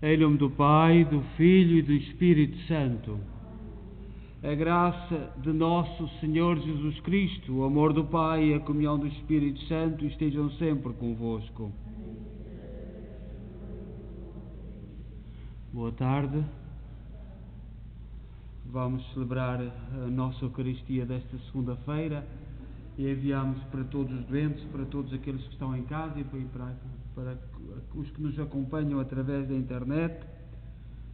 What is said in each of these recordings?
Em nome do Pai, do Filho e do Espírito Santo. A graça de nosso Senhor Jesus Cristo, o amor do Pai e a comunhão do Espírito Santo estejam sempre convosco. Boa tarde. Vamos celebrar a nossa Eucaristia desta segunda-feira e enviamos para todos os doentes, para todos aqueles que estão em casa e para os que nos acompanham através da internet.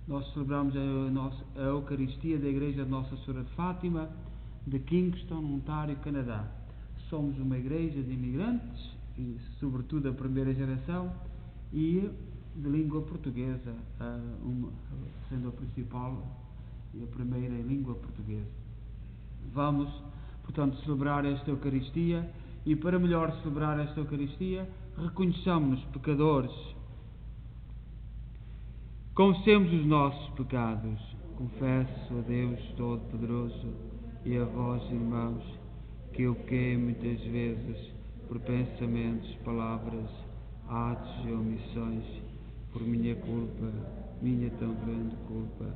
Nós celebramos a Eucaristia da Igreja de Nossa Senhora de Fátima de Kingston, Ontário, Canadá. Somos uma igreja de imigrantes, e sobretudo a primeira geração, e de língua portuguesa, sendo a principal e a primeira em língua portuguesa. Vamos, portanto, celebrar esta Eucaristia e, para melhor celebrar esta Eucaristia, reconheçamos-nos pecadores. Confessemos os nossos pecados. Confesso a Deus Todo-Poderoso e a vós, irmãos, que eu pequei muitas vezes por pensamentos, palavras, atos e omissões, por minha culpa, minha tão grande culpa,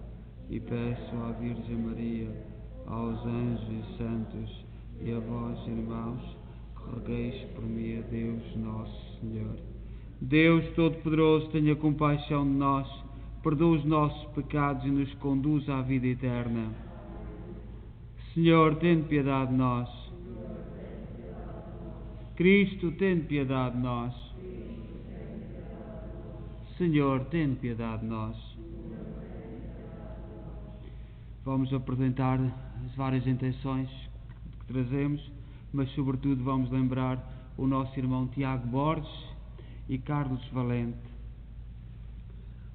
e peço à Virgem Maria, aos anjos e santos e a vós, irmãos, que rogueis por mim a Deus Nosso Senhor. Deus Todo-Poderoso, tenha compaixão de nós, perdoa os nossos pecados e nos conduz à vida eterna. Senhor, tem piedade de nós. Cristo, tem piedade de nós. Senhor, tem piedade de nós. Vamos apresentar as várias intenções que trazemos, mas sobretudo vamos lembrar o nosso irmão Tiago Borges e Carlos Valente.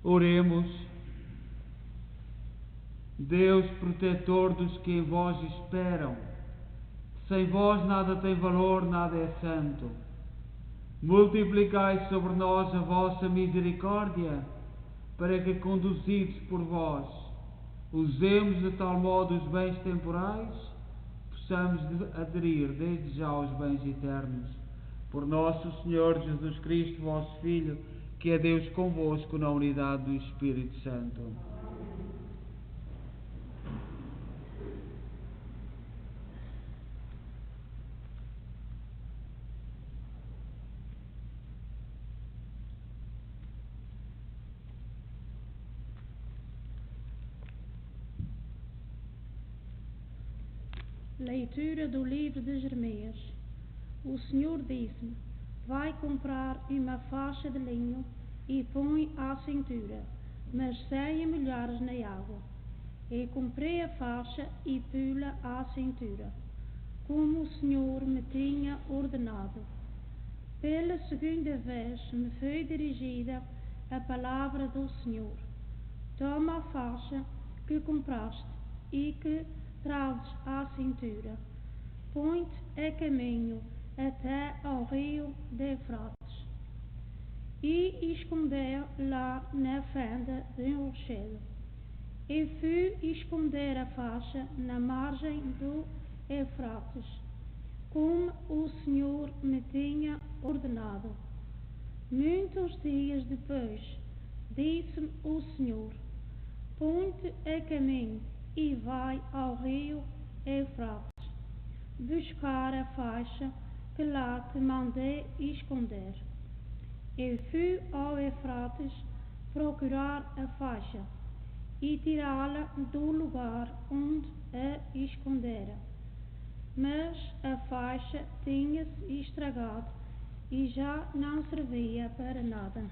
Oremos. Deus protetor dos que em vós esperam, sem vós nada tem valor, nada é santo. Multiplicai sobre nós a vossa misericórdia, para que, conduzidos por vós, usemos de tal modo os bens temporais, possamos aderir desde já aos bens eternos. Por nosso Senhor Jesus Cristo, vosso Filho, que é Deus convosco na unidade do Espírito Santo. Leitura do livro de Jeremias. O Senhor disse-me: vai comprar uma faixa de linho e põe à cintura, mas sem a molhares na água. E comprei a faixa e pus-la à cintura, como o Senhor me tinha ordenado. Pela segunda vez me foi dirigida a palavra do Senhor: toma a faixa que compraste e que trazes à cintura, põe-te a caminho até ao rio de Eufrates, e esconder lá na fenda de um rochedo. E fui esconder a faixa na margem do Eufrates, como o Senhor me tinha ordenado. Muitos dias depois, disse-me o Senhor: põe-te a caminho e vai ao rio Eufrates, buscar a faixa que lá te mandei esconder. Eu fui ao Eufrates procurar a faixa e tirá-la do lugar onde a escondera. Mas a faixa tinha-se estragado e já não servia para nada.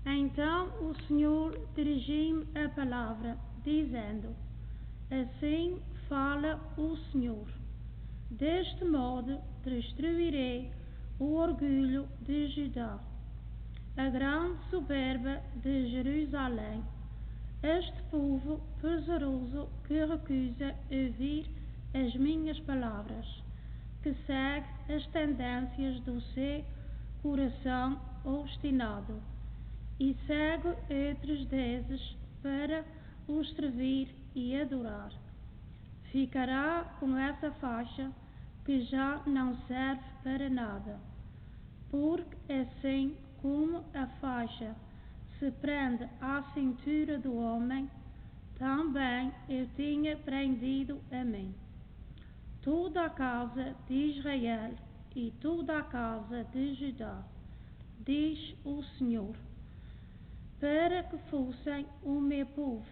Então o Senhor dirigiu-me a palavra, dizendo: assim fala o Senhor: deste modo destruirei o orgulho de Judá, a grande soberba de Jerusalém, este povo pesaroso que recusa ouvir as minhas palavras, que segue as tendências do seu coração obstinado e segue outros deuses para os servir e adorar. Ficará com essa faixa que já não serve para nada, porque assim como a faixa se prende à cintura do homem, também eu tinha prendido a mim. Toda a casa de Israel e toda a casa de Judá, diz o Senhor, para que fossem o meu povo,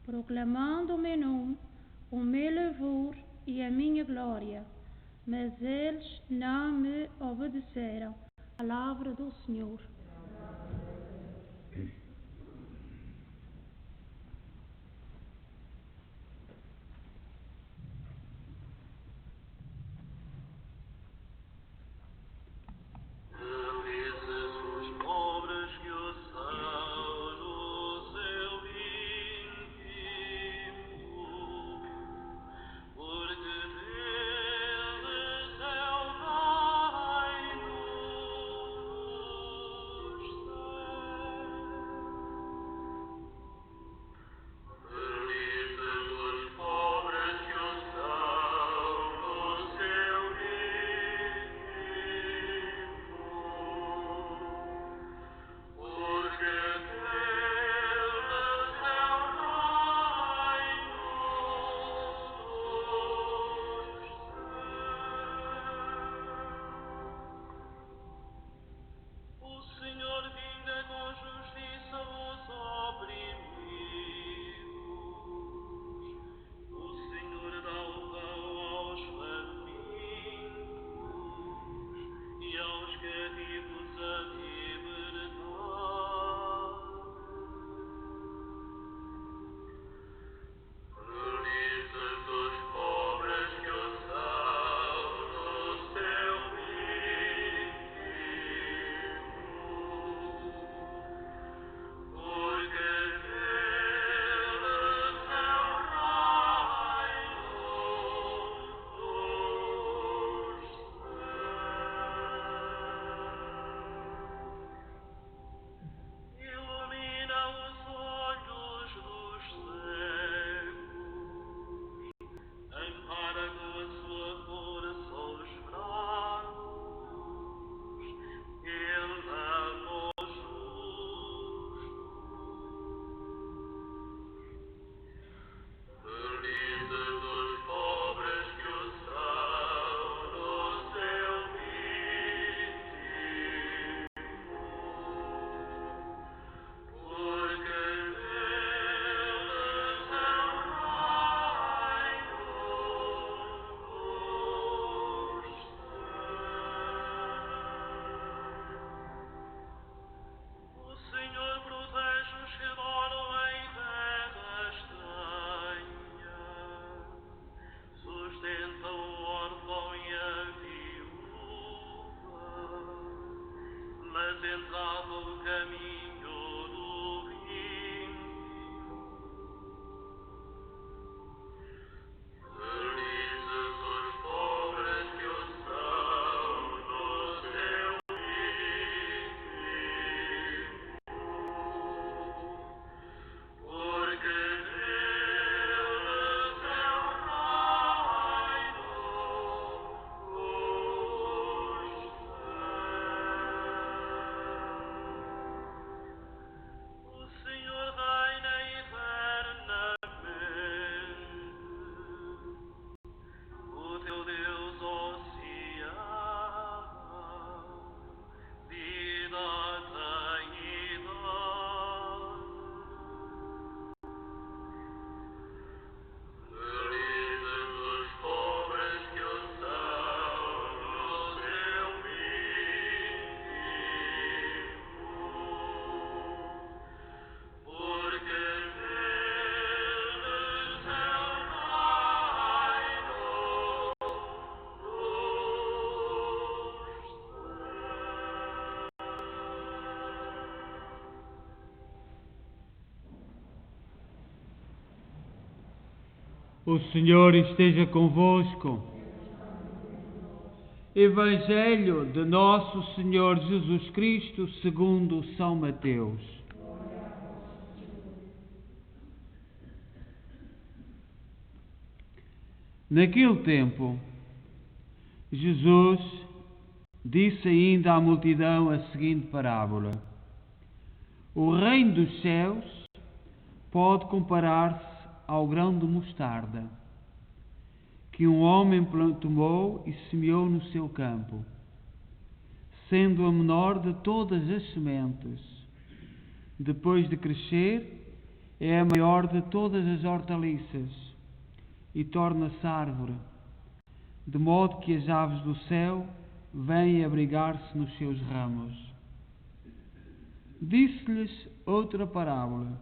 proclamando o meu nome, o meu louvor e a minha glória. Mas eles não me obedeceram. Palavra do Senhor. O Senhor esteja convosco. Evangelho de Nosso Senhor Jesus Cristo segundo São Mateus. Naquele tempo, Jesus Disse ainda à multidão a seguinte parábola: o reino dos céus pode comparar-se ao grão de mostarda, que um homem tomou e semeou no seu campo, sendo a menor de todas as sementes. Depois de crescer, é a maior de todas as hortaliças e torna-se árvore, de modo que as aves do céu vêm abrigar-se nos seus ramos. Disse-lhes outra parábola: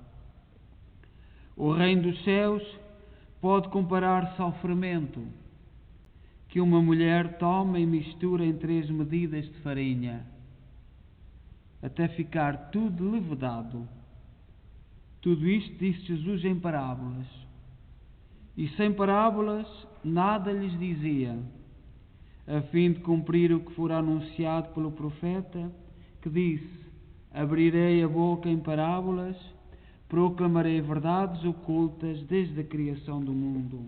o reino dos céus pode comparar-se ao fermento, que uma mulher toma e mistura em 3 medidas de farinha, até ficar tudo levedado. Tudo isto disse Jesus em parábolas, e sem parábolas nada lhes dizia, a fim de cumprir o que fora anunciado pelo profeta, que disse: abrirei a boca em parábolas, proclamarei verdades ocultas desde a criação do mundo.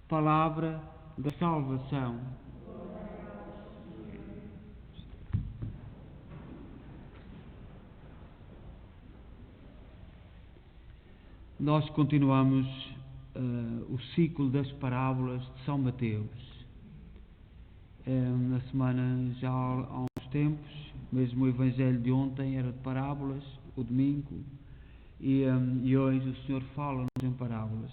Palavra da salvação. Nós continuamos o ciclo das parábolas de São Mateus. Na semana, já há uns tempos, mesmo o Evangelho de ontem era de parábolas, o domingo, e hoje o Senhor fala-nos em parábolas.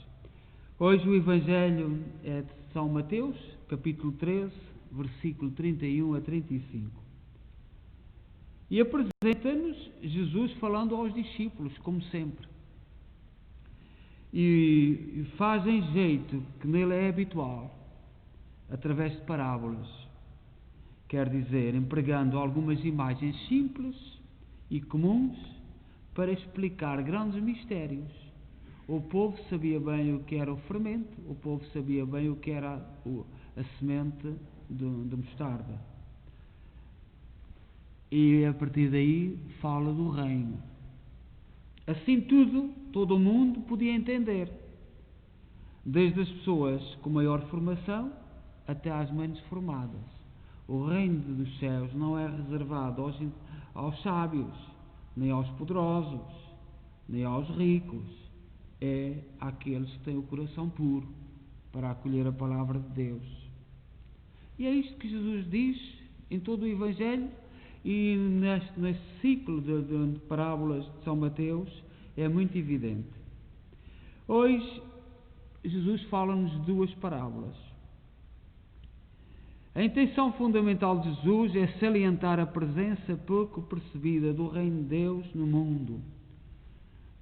Hoje o Evangelho é de São Mateus, capítulo 13, versículo 31 a 35. E apresenta-nos Jesus falando aos discípulos, como sempre. E fazem jeito que nele é habitual, através de parábolas. Quer dizer, empregando algumas imagens simples e comuns para explicar grandes mistérios. O povo sabia bem o que era o fermento, o povo sabia bem o que era a semente de mostarda. E a partir daí fala do reino. Assim todo o mundo podia entender, desde as pessoas com maior formação até às menos formadas. O reino dos céus não é reservado aos sábios, nem aos poderosos, nem aos ricos. É àqueles que têm o coração puro para acolher a palavra de Deus. E é isto que Jesus diz em todo o Evangelho, e neste ciclo de parábolas de São Mateus é muito evidente. Hoje Jesus fala-nos de 2 parábolas. A intenção fundamental de Jesus é salientar a presença pouco percebida do reino de Deus no mundo,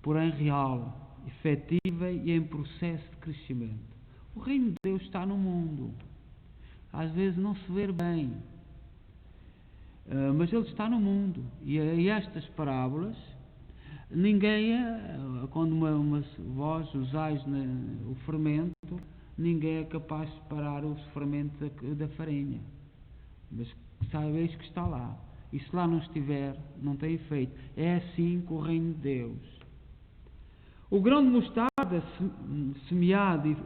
porém real, efetiva e em processo de crescimento. O reino de Deus está no mundo. Às vezes não se vê bem, mas ele está no mundo. E estas parábolas, quando vós usais o fermento, ninguém é capaz de separar o fermento da farinha. Mas sabeis que está lá. E se lá não estiver, não tem efeito. É assim com o reino de Deus. O grão de mostarda semeado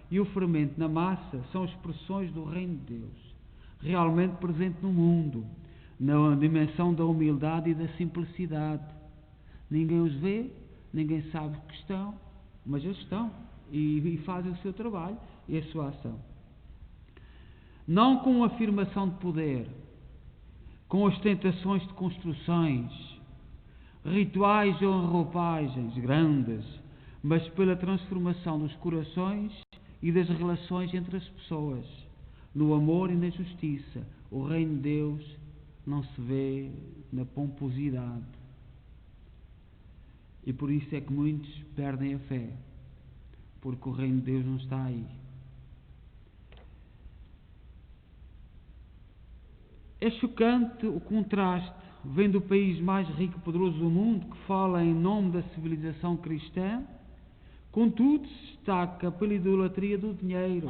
e o fermento na massa são expressões do reino de Deus, realmente presente no mundo, na dimensão da humildade e da simplicidade. Ninguém os vê, ninguém sabe que estão, mas eles estão e fazem o seu trabalho e a sua ação. Não com afirmação de poder, com ostentações de construções, rituais ou roupagens grandes, mas pela transformação dos corações e das relações entre as pessoas, no amor e na justiça. O reino de Deus não se vê na pomposidade. E por isso é que muitos perdem a fé, porque o reino de Deus não está aí. É chocante o contraste. Vem do país mais rico e poderoso do mundo, que fala em nome da civilização cristã, contudo se destaca pela idolatria do dinheiro,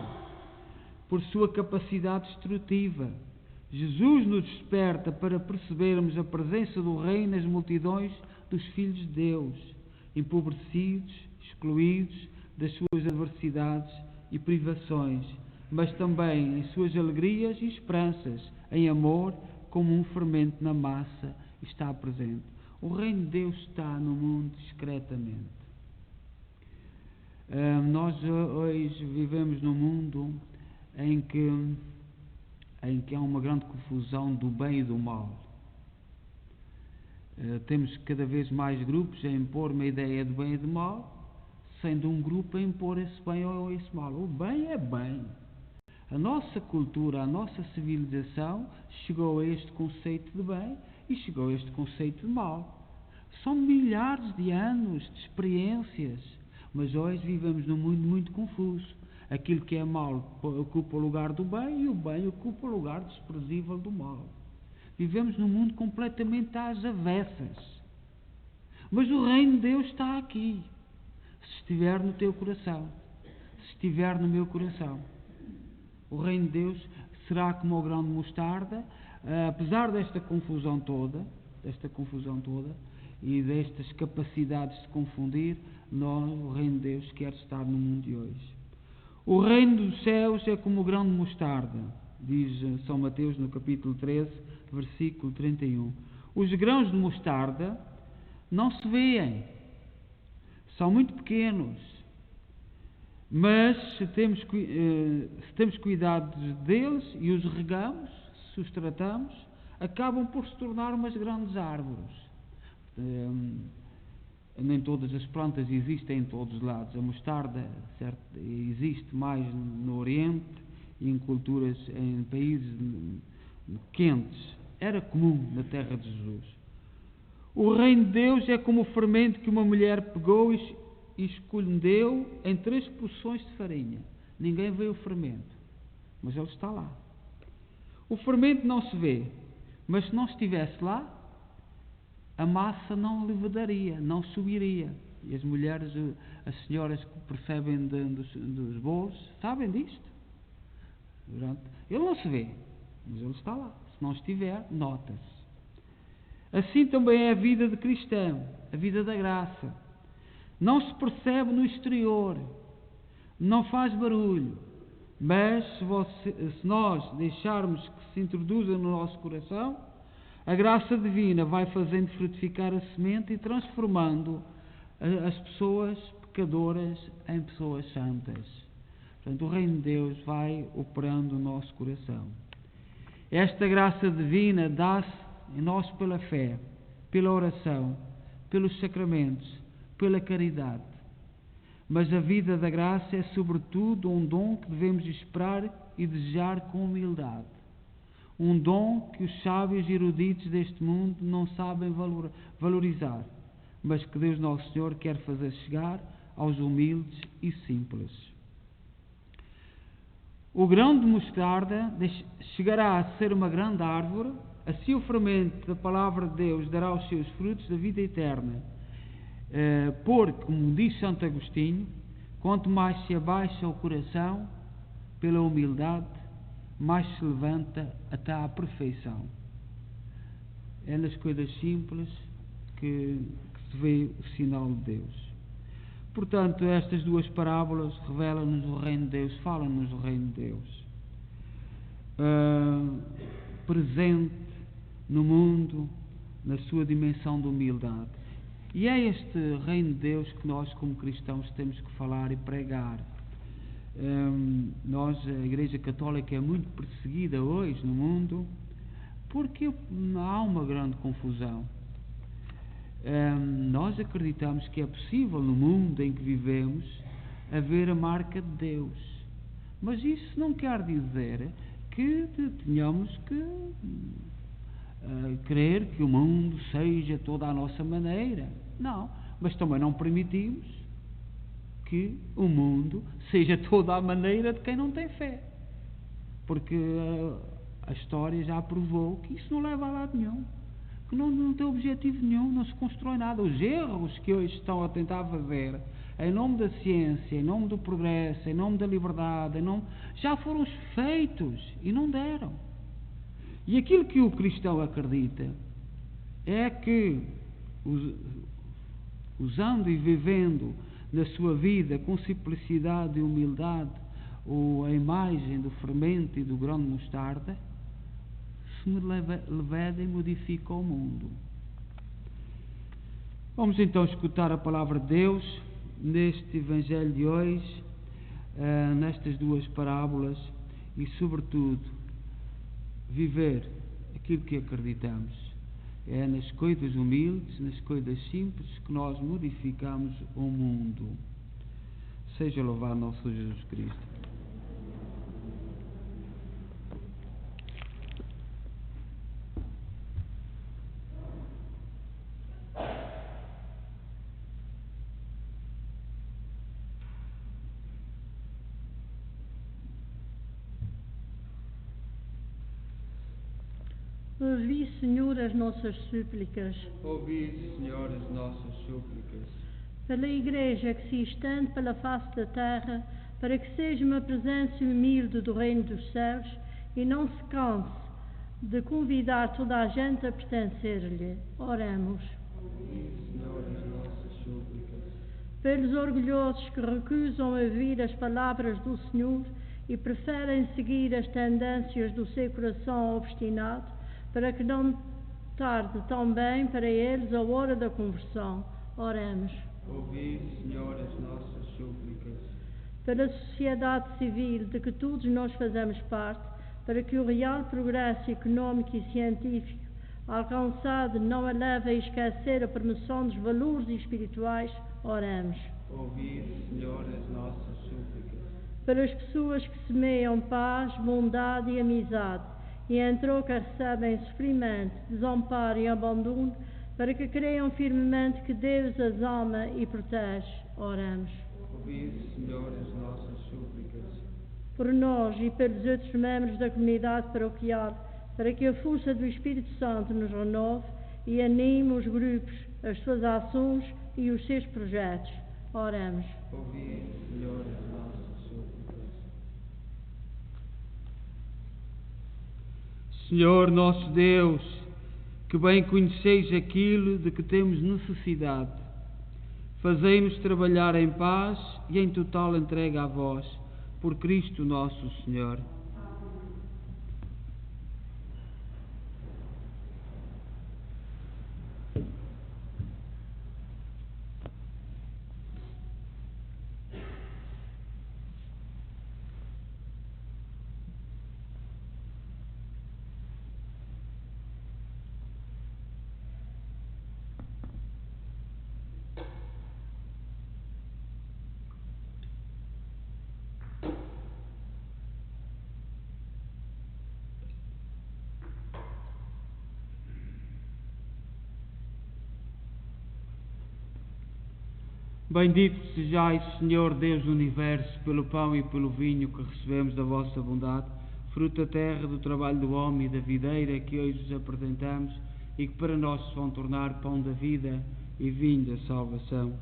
por sua capacidade destrutiva. Jesus nos desperta para percebermos a presença do reino nas multidões dos filhos de Deus, empobrecidos, excluídos das suas adversidades e privações, mas também em suas alegrias e esperanças, em amor, como um fermento na massa está presente. O reino de Deus está no mundo discretamente. Nós hoje vivemos num mundo em que há uma grande confusão do bem e do mal. Temos cada vez mais grupos a impor uma ideia de bem e de mal, sendo um grupo a impor esse bem ou esse mal. O bem é bem. A nossa cultura, a nossa civilização chegou a este conceito de bem e chegou a este conceito de mal. São milhares de anos de experiências, mas hoje vivemos num mundo muito confuso. Aquilo que é mal ocupa o lugar do bem e o bem ocupa o lugar desprezível do mal. Vivemos num mundo completamente às avessas. Mas o reino de Deus está aqui, se estiver no teu coração, se estiver no meu coração. O reino de Deus será como o grão de mostarda, apesar desta confusão toda e destas capacidades de confundir, o reino de Deus quer estar no mundo de hoje. O reino dos céus é como o grão de mostarda, diz São Mateus no capítulo 13, versículo 31. Os grãos de mostarda não se veem, são muito pequenos, mas se temos cuidado deles e os regamos, se os tratamos, acabam por se tornar umas grandes árvores. Nem todas as plantas existem em todos os lados. A mostarda, certo, existe mais no Oriente e em culturas, em países quentes. Era comum na terra de Jesus. O reino de Deus é como o fermento que uma mulher pegou e escondeu em 3 porções de farinha. Ninguém vê o fermento, mas ele está lá. O fermento não se vê, mas se não estivesse lá, a massa não levedaria, não subiria. E as mulheres, as senhoras que percebem dos bolos, sabem disto. Ele não se vê, mas ele está lá. Se não estiver, nota-se. Assim também é a vida de cristão, a vida da graça. Não se percebe no exterior, não faz barulho, mas se nós deixarmos que se introduza no nosso coração, a graça divina vai fazendo frutificar a semente e transformando as pessoas pecadoras em pessoas santas. Portanto, o reino de Deus vai operando no nosso coração. Esta graça divina dá-se em nós pela fé, pela oração, pelos sacramentos, pela caridade. Mas a vida da graça é sobretudo um dom que devemos esperar e desejar com humildade. Um dom que os sábios e eruditos deste mundo não sabem valorizar, mas que Deus Nosso Senhor quer fazer chegar aos humildes e simples. O grão de mostarda chegará a ser uma grande árvore, assim o fermento da palavra de Deus dará os seus frutos da vida eterna. Porque, como diz Santo Agostinho, quanto mais se abaixa o coração pela humildade, mais se levanta até à perfeição. É nas coisas simples que se vê o sinal de Deus. Portanto, estas duas parábolas revelam-nos o reino de Deus, falam-nos o reino de Deus. Presente no mundo, na sua dimensão de humildade. E é este reino de Deus que nós, como cristãos, temos que falar e pregar. A Igreja Católica é muito perseguida hoje no mundo porque há uma grande confusão. Nós acreditamos que é possível no mundo em que vivemos haver a marca de Deus, mas isso não quer dizer que tenhamos que querer que o mundo seja toda a nossa maneira. Não, mas também não permitimos que o mundo seja toda a maneira de quem não tem fé, porque a história já provou que isso não leva a lado nenhum, que não tem objetivo nenhum, não se constrói nada. Os erros que hoje estão a tentar fazer em nome da ciência, em nome do progresso, em nome da liberdade, já foram feitos e não deram. E aquilo que o cristão acredita é que, usando e vivendo na sua vida com simplicidade e humildade a imagem do fermento e do grão de mostarda, se leveda e modifica o mundo. Vamos então escutar a palavra de Deus neste Evangelho de hoje, nestas duas parábolas, e sobretudo viver aquilo que acreditamos. É nas coisas humildes, nas coisas simples que nós modificamos o mundo. Seja louvado nosso Jesus Cristo. Ouvi, Senhor, as nossas súplicas. Ouvi, Senhor, as nossas súplicas. Pela Igreja que se estende pela face da terra, para que seja uma presença humilde do reino dos céus e não se canse de convidar toda a gente a pertencer-lhe. Oremos. Ouvi, Senhor, as nossas súplicas. Pelos orgulhosos que recusam ouvir as palavras do Senhor e preferem seguir as tendências do seu coração obstinado, para que não tarde também para eles a hora da conversão. Oremos. Ouvi, Senhor, as nossas súplicas. Pela sociedade civil de que todos nós fazemos parte, para que o real progresso económico e científico alcançado não a leve a esquecer a promoção dos valores espirituais. Oremos. Ouvi, Senhor, as nossas súplicas. Pelas pessoas que semeiam paz, bondade e amizade, e em troca recebem sofrimento, desamparo e abandono, para que creiam firmemente que Deus as ama e protege. Oremos. Ouvi, Senhor, as nossas súplicas. Por nós e pelos outros membros da comunidade paroquial, para que a força do Espírito Santo nos renove e anime os grupos, as suas ações e os seus projetos. Oremos. Ouvi, Senhor, as nossas súplicas. Senhor nosso Deus, que bem conheceis aquilo de que temos necessidade, fazei-nos trabalhar em paz e em total entrega a vós, por Cristo nosso Senhor. Bendito sejais, Senhor Deus do Universo, pelo pão e pelo vinho que recebemos da vossa bondade, fruto da terra, do trabalho do homem e da videira que hoje vos apresentamos e que para nós se vão tornar pão da vida e vinho da salvação.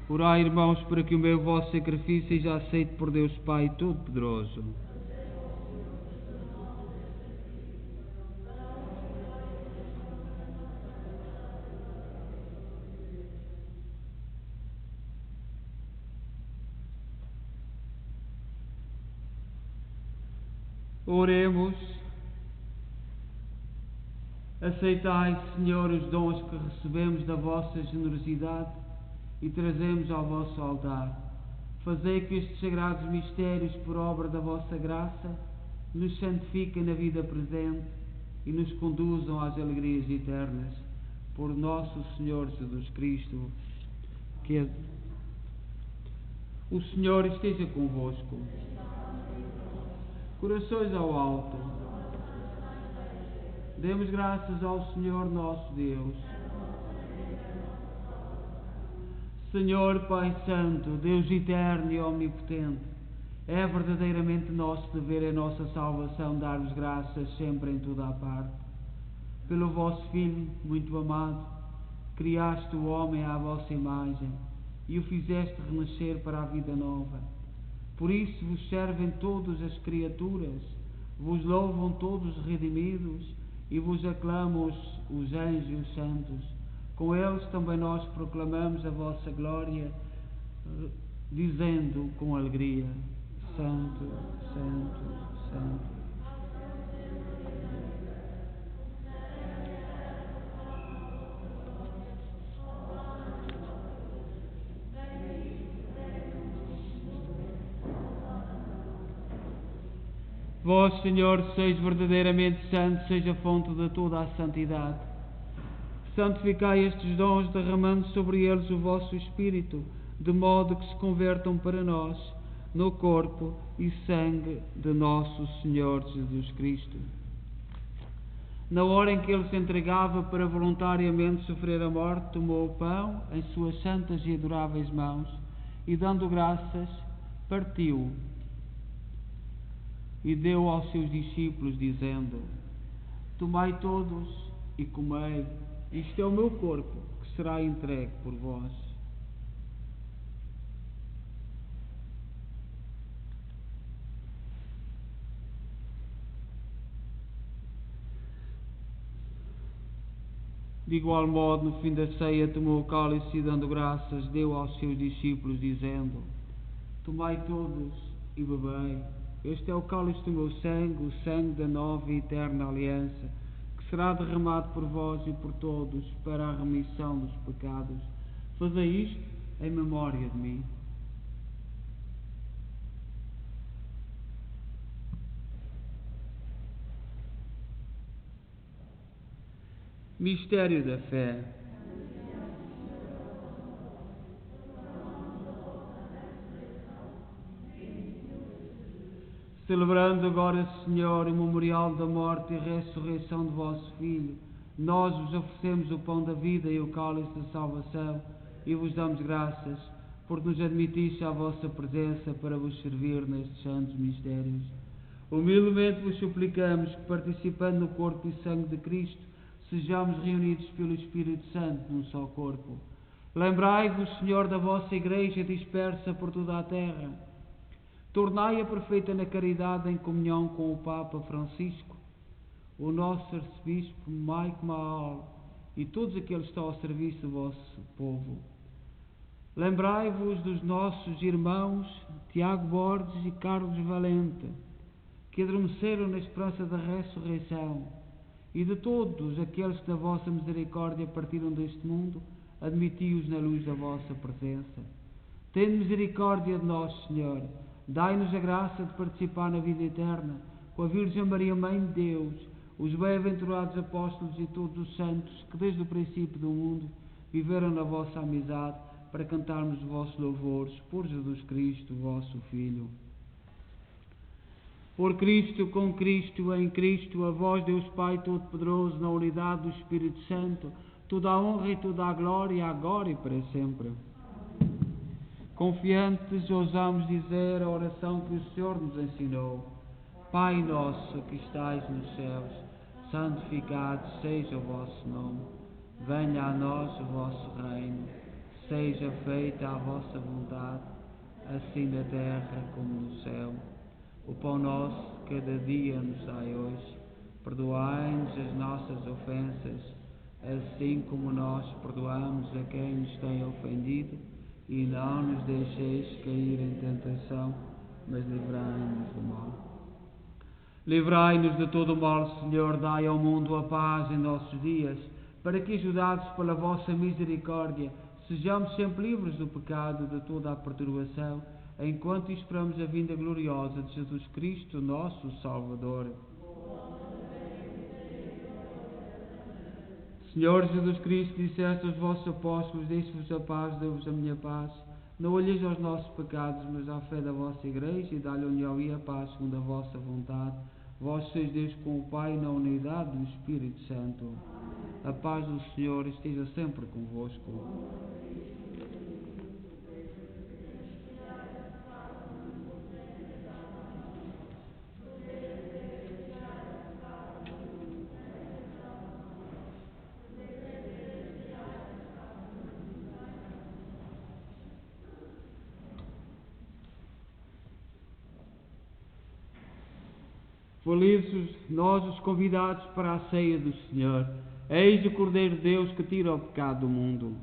Orai, irmãos, para que o meu vosso sacrifício seja aceito por Deus Pai Todo-Poderoso. Oremos. Aceitai, Senhor, os dons que recebemos da vossa generosidade e trazemos ao vosso altar. Fazei que estes sagrados mistérios, por obra da vossa graça, nos santifiquem na vida presente e nos conduzam às alegrias eternas. Por nosso Senhor Jesus Cristo, o Senhor esteja convosco. Corações ao alto. Demos graças ao Senhor nosso Deus. Senhor Pai Santo, Deus eterno e omnipotente, é verdadeiramente nosso dever e nossa salvação dar-vos graças sempre em toda a parte. Pelo vosso Filho, muito amado, criaste o homem à vossa imagem e o fizeste renascer para a vida nova. Por isso vos servem todas as criaturas, vos louvam todos os redimidos e vos aclamam os anjos e os santos. Com eles também nós proclamamos a vossa glória, dizendo com alegria: Santo, Santo, Santo. Vós, Senhor, sois verdadeiramente santo, seja a fonte de toda a santidade. Santificai estes dons, derramando sobre eles o vosso Espírito, de modo que se convertam para nós no corpo e sangue de nosso Senhor Jesus Cristo. Na hora em que ele se entregava para voluntariamente sofrer a morte, tomou o pão em suas santas e adoráveis mãos e, dando graças, partiu e deu aos seus discípulos, dizendo: Tomai todos e comei, isto é o meu corpo, que será entregue por vós. De igual modo, no fim da ceia, tomou o cálice e, dando graças, deu aos seus discípulos, dizendo: Tomai todos e bebei. Este é o cálice do meu sangue, o sangue da nova e eterna aliança, que será derramado por vós e por todos para a remissão dos pecados. Fazei isto em memória de mim. Mistério da fé. Celebrando agora, Senhor, o memorial da morte e ressurreição de vosso Filho, nós vos oferecemos o pão da vida e o cálice da salvação e vos damos graças, porque nos admitiste à vossa presença para vos servir nestes santos mistérios. Humildemente vos suplicamos que, participando no corpo e sangue de Cristo, sejamos reunidos pelo Espírito Santo num só corpo. Lembrai-vos, Senhor, da vossa Igreja dispersa por toda a terra. Tornai-a perfeita na caridade em comunhão com o Papa Francisco, o nosso Arcebispo Mike Mahal e todos aqueles que estão ao serviço do vosso povo. Lembrai-vos dos nossos irmãos Tiago Borges e Carlos Valente, que adormeceram na esperança da ressurreição, e de todos aqueles que da vossa misericórdia partiram deste mundo, admiti-os na luz da vossa presença. Tende misericórdia de nós, Senhor. Dai-nos a graça de participar na vida eterna, com a Virgem Maria, Mãe de Deus, os bem-aventurados apóstolos e todos os santos que desde o princípio do mundo viveram na vossa amizade, para cantarmos os vossos louvores por Jesus Cristo, vosso Filho. Por Cristo, com Cristo, em Cristo, a vós, Deus Pai Todo-Poderoso, na unidade do Espírito Santo, toda a honra e toda a glória, agora e para sempre. Confiantes, ousamos dizer a oração que o Senhor nos ensinou. Pai nosso que estais nos céus, santificado seja o vosso nome. Venha a nós o vosso reino. Seja feita a vossa vontade, assim na terra como no céu. O pão nosso cada dia nos dai hoje. Perdoai-nos as nossas ofensas, assim como nós perdoamos a quem nos tem ofendido. E não nos deixeis cair em tentação, mas livrai-nos do mal. Livrai-nos de todo o mal, Senhor, dai ao mundo a paz em nossos dias, para que, ajudados pela vossa misericórdia, sejamos sempre livres do pecado e de toda a perturbação, enquanto esperamos a vinda gloriosa de Jesus Cristo, nosso Salvador. Senhor Jesus Cristo, disseste aos vossos apóstolos: deixe-vos a paz, dou-vos a minha paz. Não olheis aos nossos pecados, mas à fé da vossa Igreja, e dá-lhe união e a paz segundo a vossa vontade. Vós sois Deus com o Pai, na unidade do Espírito Santo. A paz do Senhor esteja sempre convosco. Felizes nós os convidados para a ceia do Senhor. Eis o Cordeiro de Deus que tira o pecado do mundo.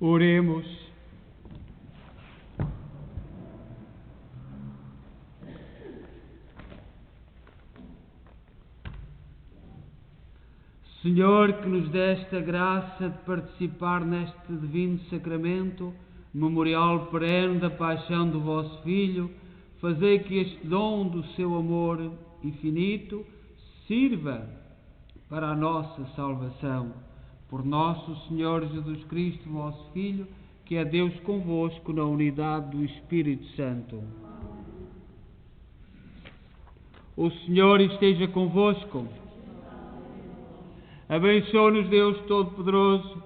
Oremos. Senhor, que nos deste a graça de participar neste divino sacramento, memorial perene da paixão do vosso Filho, fazei que este dom do seu amor infinito sirva para a nossa salvação. Por nosso Senhor Jesus Cristo, vosso Filho, que é Deus convosco na unidade do Espírito Santo. O Senhor esteja convosco. Abençoe-nos Deus Todo-Poderoso,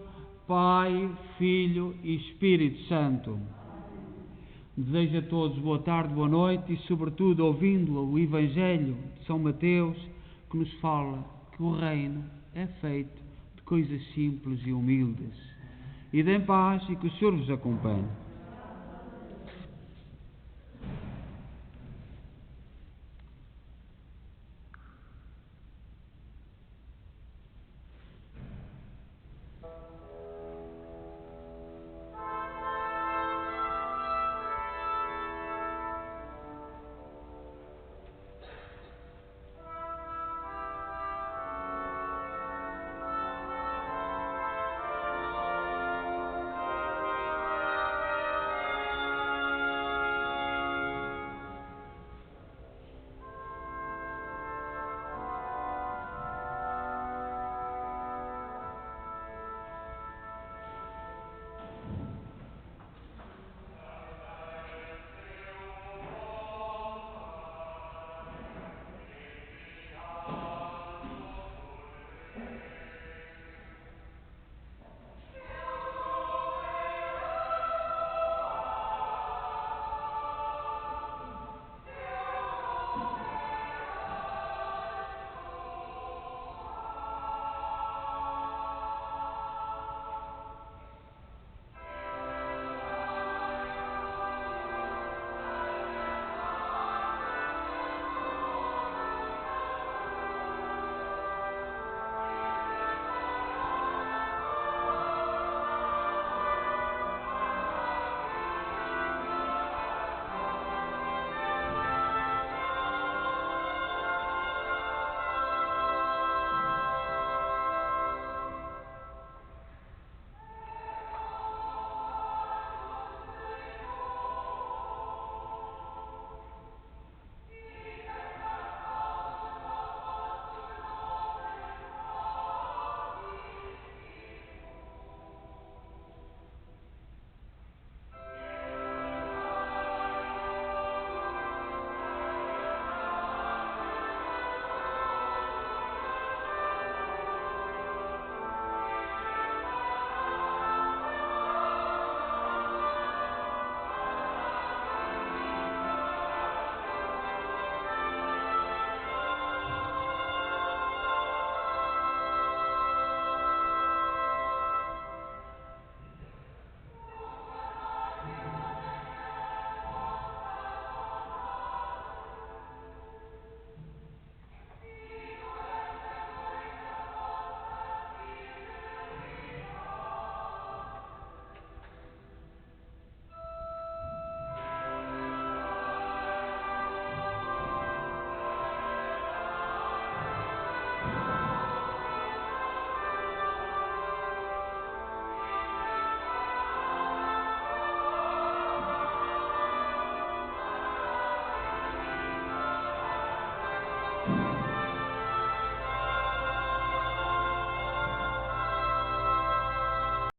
Pai, Filho e Espírito Santo. Desejo a todos boa tarde, boa noite e, sobretudo, ouvindo o Evangelho de São Mateus, que nos fala que o reino é feito de coisas simples e humildes. Idem paz e que o Senhor vos acompanhe.